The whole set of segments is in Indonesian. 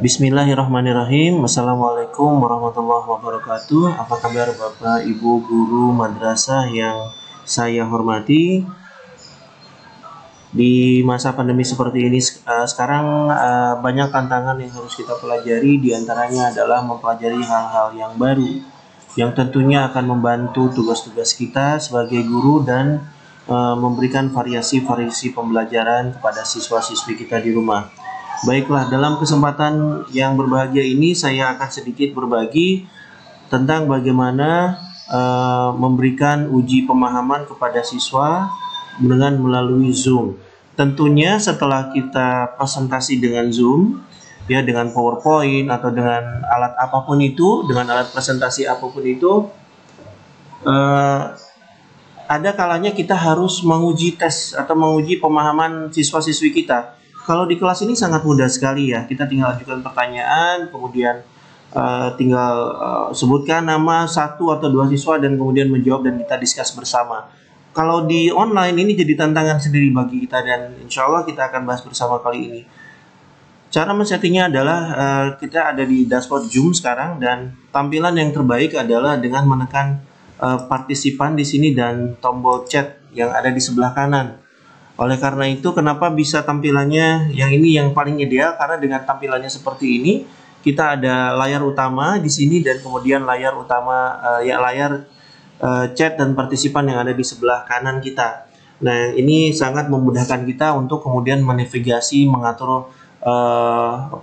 Bismillahirrahmanirrahim. Assalamualaikum warahmatullahi wabarakatuh. Apa kabar Bapak, Ibu, guru madrasah yang saya hormati? Di masa pandemi seperti ini sekarang banyak tantangan yang harus kita pelajari. Di antaranya adalah mempelajari hal-hal yang baru yang tentunya akan membantu tugas-tugas kita sebagai guru dan memberikan variasi-variasi pembelajaran kepada siswa-siswi kita di rumah. Baiklah, dalam kesempatan yang berbahagia ini saya akan sedikit berbagi tentang bagaimana memberikan uji pemahaman kepada siswa dengan melalui Zoom. Tentunya setelah kita presentasi dengan Zoom, ya, dengan PowerPoint atau dengan alat apapun itu, dengan alat presentasi apapun itu, ada kalanya kita harus menguji tes atau menguji pemahaman siswa-siswi kita. Kalau di kelas ini sangat mudah sekali ya, kita tinggal ajukan pertanyaan, kemudian tinggal sebutkan nama satu atau dua siswa dan kemudian menjawab dan kita diskus bersama. Kalau di online ini jadi tantangan sendiri bagi kita dan insya Allah kita akan bahas bersama kali ini. Cara men-settingnya adalah kita ada di dashboard Zoom sekarang dan tampilan yang terbaik adalah dengan menekan partisipan di sini dan tombol chat yang ada di sebelah kanan. Oleh karena itu, kenapa bisa tampilannya yang ini yang paling ideal? Karena dengan tampilannya seperti ini, kita ada layar utama di sini dan kemudian layar utama layar chat dan partisipan yang ada di sebelah kanan kita. Nah, ini sangat memudahkan kita untuk kemudian menavigasi, mengatur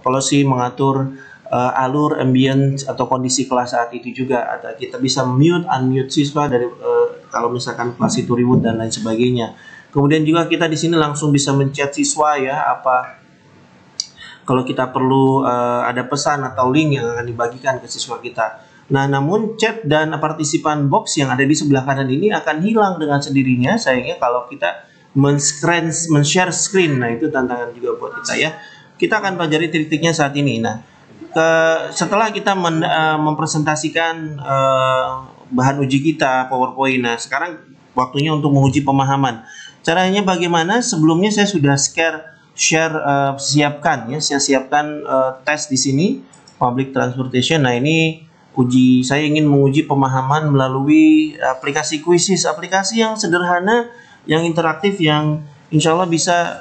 policy, mengatur alur, ambience atau kondisi kelas saat itu juga. Atau kita bisa mute, unmute siswa dari kalau misalkan kelas itu ribut dan lain sebagainya. Kemudian juga kita di sini langsung bisa menchat siswa ya, kalau kita perlu ada pesan atau link yang akan dibagikan ke siswa kita. Nah, namun chat dan partisipan box yang ada di sebelah kanan ini akan hilang dengan sendirinya sayangnya kalau kita men-share screen. Nah, itu tantangan juga buat kita ya. Kita akan pelajari trik-triknya saat ini. Nah, setelah kita mempresentasikan bahan uji kita, PowerPoint. Nah, sekarang waktunya untuk menguji pemahaman. Caranya bagaimana? Sebelumnya saya sudah siapkan tes di sini, public transportation. Nah, ini saya ingin menguji pemahaman melalui aplikasi Quizizz, aplikasi yang sederhana, yang interaktif, yang insya Allah bisa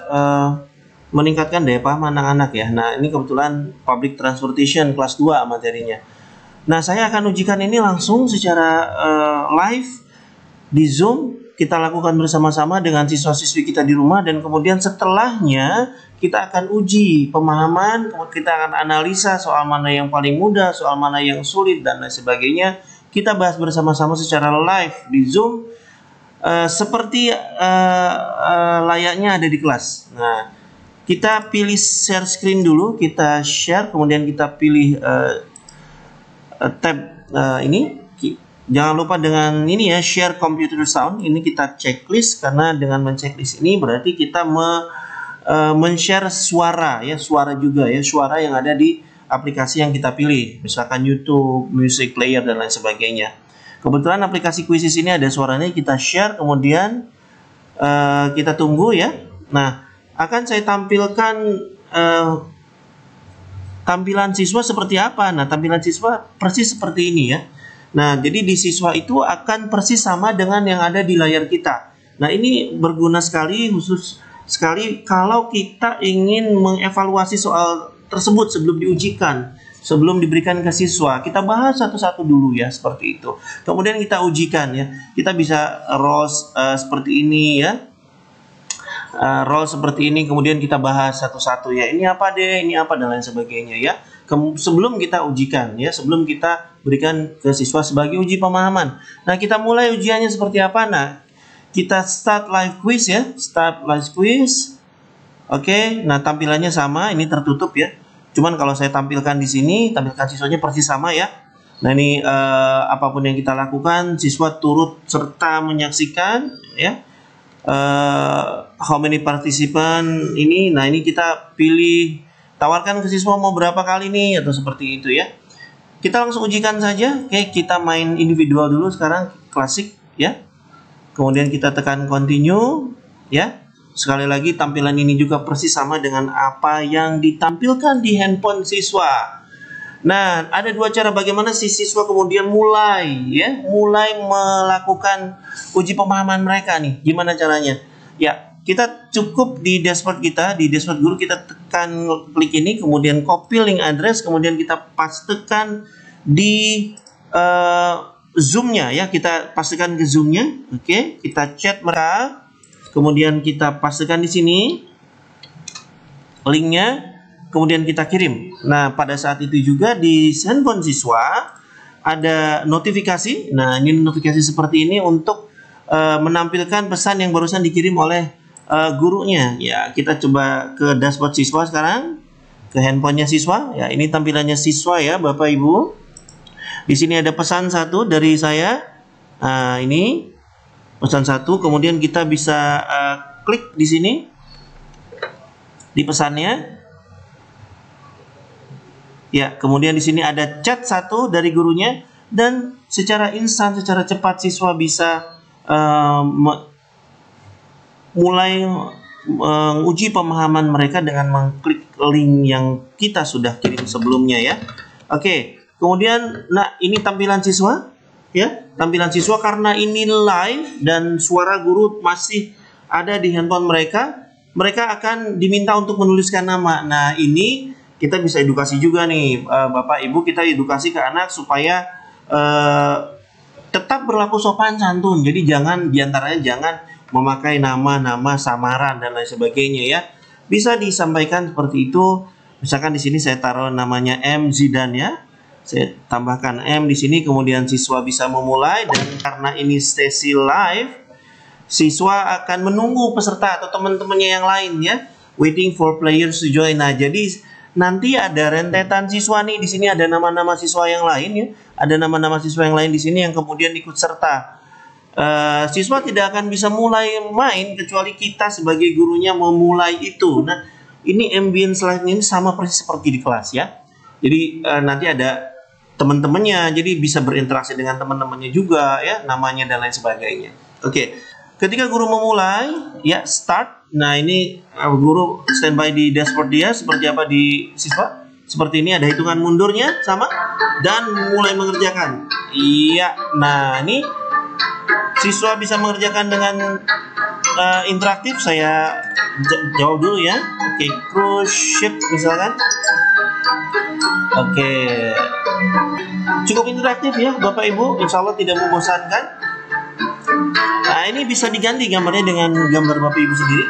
meningkatkan daya paham anak-anak ya. Nah, ini kebetulan public transportation kelas 2 materinya. Nah, saya akan ujikan ini langsung secara live di Zoom. Kita lakukan bersama-sama dengan siswa-siswi kita di rumah dan kemudian setelahnya kita akan uji pemahaman, kita akan analisa soal mana yang paling mudah, soal mana yang sulit dan lain sebagainya. Kita bahas bersama-sama secara live di Zoom seperti layaknya ada di kelas. Nah, kita pilih share screen dulu, kita share, kemudian kita pilih tab ini. Jangan lupa dengan ini ya, share computer sound. Ini kita checklist karena dengan men-checklist ini berarti kita men-share suara ya, suara juga ya, suara yang ada di aplikasi yang kita pilih. Misalkan YouTube, music player dan lain sebagainya. Kebetulan aplikasi Quizizz ini ada suaranya, kita share kemudian kita tunggu ya. Nah, akan saya tampilkan tampilan siswa seperti apa. Nah, tampilan siswa persis seperti ini ya. Nah, jadi di siswa itu akan persis sama dengan yang ada di layar kita. Nah, ini berguna sekali, khusus sekali kalau kita ingin mengevaluasi soal tersebut sebelum diujikan, sebelum diberikan ke siswa. Kita bahas satu-satu dulu ya, seperti itu. Kemudian kita ujikan ya. Kita bisa roles seperti ini ya. Role seperti ini, kemudian kita bahas satu-satu ya. Ini apa deh, ini apa dan lain sebagainya ya. Sebelum kita ujikan ya, sebelum kita berikan ke siswa sebagai uji pemahaman. Nah, kita mulai ujiannya seperti apa? Nah, kita start live quiz ya, start live quiz. Oke, nah tampilannya sama, ini tertutup ya. Cuman kalau saya tampilkan di sini, tampilkan siswanya persis sama ya. Nah, ini apapun yang kita lakukan, siswa turut serta menyaksikan ya. How many participant ini. Nah, ini kita pilih, tawarkan ke siswa mau berapa kali nih atau seperti itu ya. Kita langsung ujikan saja. Oke, kita main individual dulu sekarang, klasik ya. Kemudian kita tekan continue ya. sekali lagi tampilan ini juga persis sama dengan apa yang ditampilkan di handphone siswa. Nah, ada dua cara bagaimana si siswa kemudian mulai melakukan uji pemahaman mereka nih. Gimana caranya? Ya, kita cukup di dashboard kita, di dashboard guru kita tekan klik ini, kemudian copy link address, kemudian kita pastekan di Zoom-nya ya, kita pastekan ke Zoom-nya. Oke, kita chat mereka, kemudian kita pastekan di sini linknya. Kemudian kita kirim. Nah, pada saat itu juga di handphone siswa ada notifikasi. Nah, ini notifikasi seperti ini untuk menampilkan pesan yang barusan dikirim oleh gurunya. Ya, kita coba ke dashboard siswa sekarang, ke handphonenya siswa. Ya, ini tampilannya siswa ya, Bapak Ibu. Di sini ada pesan satu dari saya. Nah, ini pesan satu. Kemudian kita bisa klik di sini di pesannya. Ya, kemudian di sini ada chat satu dari gurunya dan secara instan, secara cepat siswa bisa mulai uji pemahaman mereka dengan mengklik link yang kita sudah kirim sebelumnya ya. Oke, kemudian nah ini tampilan siswa ya, tampilan siswa karena ini live dan suara guru masih ada di handphone mereka, mereka akan diminta untuk menuliskan nama. Nah, ini kita bisa edukasi juga nih, Bapak Ibu, kita edukasi ke anak supaya tetap berlaku sopan santun. Jadi jangan diantaranya jangan memakai nama-nama samaran dan lain sebagainya ya. Bisa disampaikan seperti itu. Misalkan di sini saya taruh namanya M Zidan ya. Saya tambahkan M di sini, kemudian siswa bisa memulai, dan karena ini sesi live, siswa akan menunggu peserta atau teman-temannya yang lain ya. Waiting for players to join. Nah, jadi nanti ada rentetan siswa nih, di sini ada nama-nama siswa yang lain ya, ada nama-nama siswa yang lain di sini yang kemudian ikut serta. Siswa tidak akan bisa mulai main kecuali kita sebagai gurunya memulai itu. Nah, ini ambience live ini sama persis seperti di kelas ya. Jadi nanti ada teman-temannya, jadi bisa berinteraksi dengan teman-temannya juga ya, namanya dan lain sebagainya. Oke, ketika guru memulai ya start. Nah, ini guru standby di dashboard dia seperti apa di siswa. Seperti ini ada hitungan mundurnya sama dan mulai mengerjakan. Iya. Nah, ini siswa bisa mengerjakan dengan interaktif. Saya jawab dulu ya. Oke, cruise ship misalkan. Oke. Cukup interaktif ya, Bapak Ibu. Insya Allah tidak membosankan. Nah, ini bisa diganti gambarnya dengan gambar Bapak Ibu sendiri.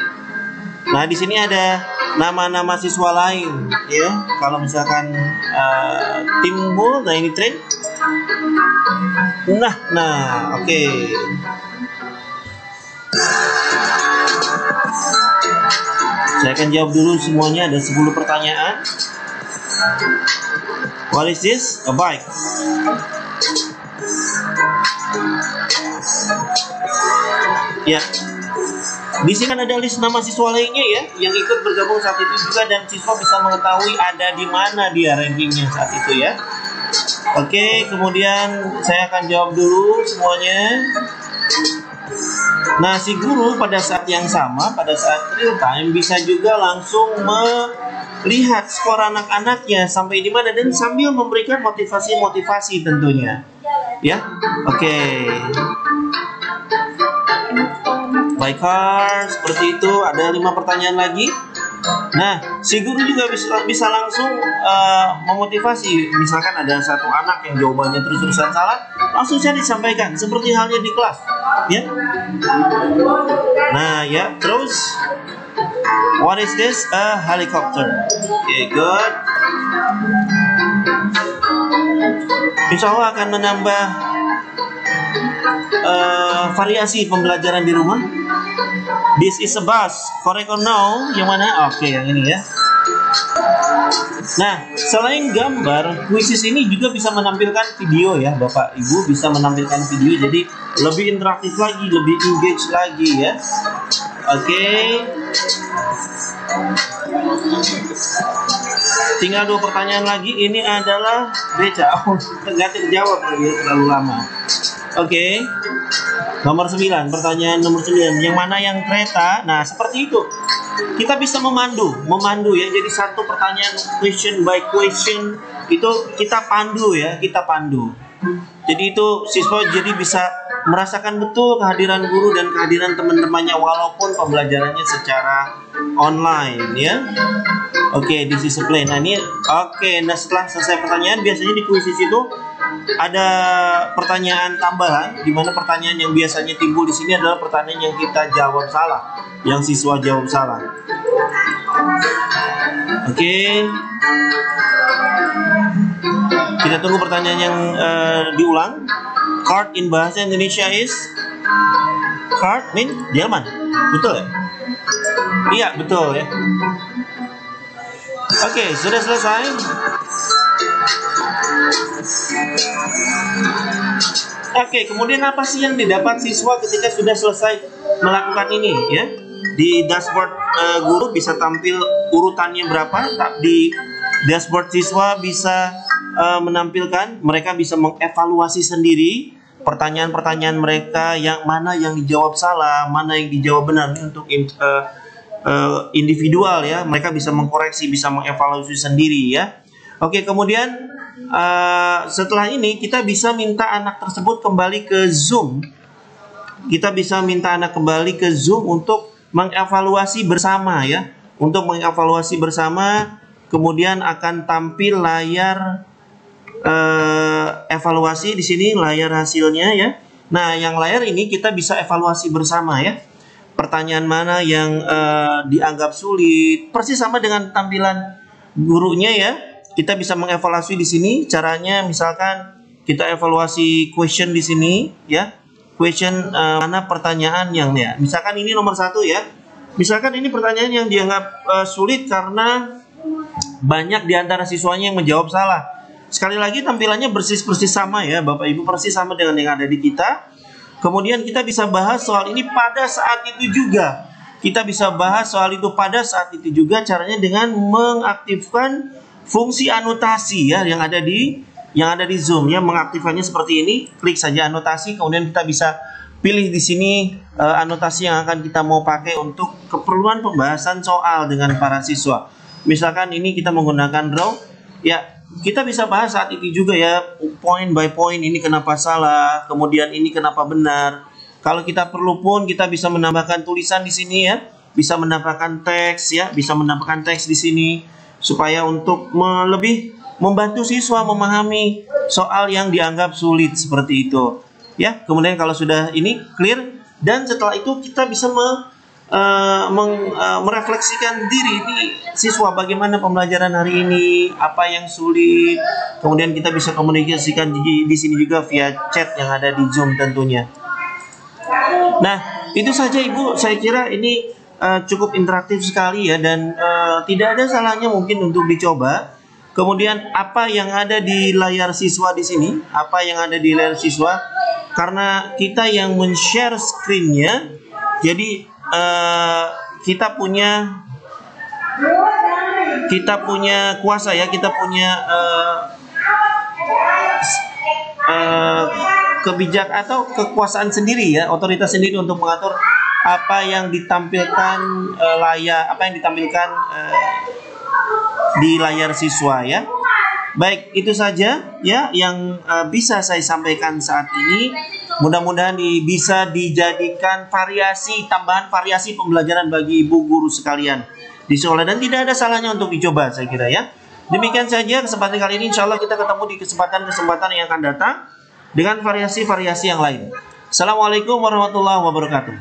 Nah, di sini ada nama-nama siswa lain ya. Kalau misalkan timbul, nah ini train. Nah, oke. Saya akan jawab dulu semuanya, ada 10 pertanyaan. What is this? A bike. Ya. Di sini kan ada list nama siswa lainnya ya yang ikut bergabung saat itu juga, dan siswa bisa mengetahui ada di mana dia rankingnya saat itu ya. Oke, kemudian saya akan jawab dulu semuanya. Nah, si guru pada saat yang sama, pada saat real time bisa juga langsung melihat skor anak-anaknya sampai di mana dan sambil memberikan motivasi-motivasi tentunya. Ya. Oke. By car, seperti itu. Ada 5 pertanyaan lagi. Nah, si guru juga bisa langsung memotivasi. Misalkan ada satu anak yang jawabannya terus-terusan salah, langsung saja disampaikan seperti halnya di kelas, ya. Nah, ya, terus what is this? A helicopter. Okay, good. Insya Allah akan menambah variasi pembelajaran di rumah. This is a bus. Correct or no? Yang mana? Oke, yang ini ya. Nah, selain gambar, quizzes ini juga bisa menampilkan video ya, Bapak Ibu, bisa menampilkan video, jadi lebih interaktif lagi, lebih engage lagi ya. Oke. Tinggal 2 pertanyaan lagi. Ini adalah beca. Oh, nggak terjawab lagi, terlalu lama. Oke. Nomor 9, pertanyaan nomor 9. Yang mana yang kereta? Nah, seperti itu. Kita bisa memandu ya. Jadi satu pertanyaan question by question itu kita pandu ya, kita pandu. Jadi itu siswa jadi bisa merasakan betul kehadiran guru dan kehadiran teman-temannya walaupun pembelajarannya secara online ya. Oke, this is a plan. Nah, ini nah setelah selesai pertanyaan biasanya di kuis itu ada pertanyaan tambahan di mana pertanyaan yang biasanya timbul di sini adalah pertanyaan yang kita jawab salah, yang siswa jawab salah. Oke. Kita tunggu pertanyaan yang diulang. Card in bahasa Indonesia is card mean Jerman. Betul ya? Iya, betul ya. Oke, sudah selesai. Oke, kemudian apa sih yang didapat siswa ketika sudah selesai melakukan ini ya? Di dashboard guru bisa tampil urutannya berapa. Di dashboard siswa bisa menampilkan, mereka bisa mengevaluasi sendiri pertanyaan-pertanyaan mereka, yang mana yang dijawab salah, mana yang dijawab benar untuk individual ya. Mereka bisa mengkoreksi, bisa mengevaluasi sendiri ya. Oke, kemudian setelah ini kita bisa minta anak tersebut kembali ke Zoom. Kita bisa minta anak kembali ke Zoom untuk mengevaluasi bersama ya. Untuk mengevaluasi bersama, kemudian akan tampil layar evaluasi di sini, layar hasilnya ya. Nah, yang layar ini kita bisa evaluasi bersama ya. Pertanyaan mana yang dianggap sulit, persis sama dengan tampilan gurunya ya. Kita bisa mengevaluasi di sini. Caranya misalkan kita evaluasi question di sini ya. Question mana pertanyaan yang ya. Misalkan ini nomor 1 ya. Misalkan ini pertanyaan yang dianggap sulit karena banyak di antara siswanya yang menjawab salah. Sekali lagi tampilannya persis sama ya Bapak Ibu, persis sama dengan yang ada di kita. Kemudian kita bisa bahas soal ini pada saat itu juga. Kita bisa bahas soal itu pada saat itu juga, caranya dengan mengaktifkan fungsi anotasi ya yang ada di Zoom ya. Mengaktifkannya seperti ini, klik saja anotasi, kemudian kita bisa pilih di sini anotasi yang akan kita mau pakai untuk keperluan pembahasan soal dengan para siswa. Misalkan ini kita menggunakan draw ya. Kita bisa bahas saat itu juga ya, point by point, ini kenapa salah, kemudian ini kenapa benar. Kalau kita perlu pun kita bisa menambahkan tulisan di sini ya, bisa menambahkan teks ya, bisa menambahkan teks di sini supaya untuk lebih membantu siswa memahami soal yang dianggap sulit seperti itu. Ya, kemudian kalau sudah ini clear, dan setelah itu kita bisa merefleksikan diri ini siswa, bagaimana pembelajaran hari ini, apa yang sulit. Kemudian kita bisa komunikasikan di sini juga via chat yang ada di Zoom tentunya. Nah, itu saja Ibu, saya kira ini cukup interaktif sekali ya, dan tidak ada salahnya mungkin untuk dicoba. Kemudian apa yang ada di layar siswa di sini, apa yang ada di layar siswa, karena kita yang men-share screen-nya, jadi kita punya kuasa ya, kita punya kebijak atau kekuasaan sendiri ya, otoritas sendiri untuk mengatur apa yang ditampilkan apa yang ditampilkan di layar siswa ya. Baik, itu saja ya yang bisa saya sampaikan saat ini. Mudah-mudahan bisa dijadikan tambahan variasi pembelajaran bagi ibu guru sekalian di sekolah, dan tidak ada salahnya untuk dicoba, saya kira ya. Demikian saja kesempatan kali ini. Insya Allah kita ketemu di kesempatan yang akan datang dengan variasi-variasi yang lain. Assalamualaikum warahmatullahi wabarakatuh.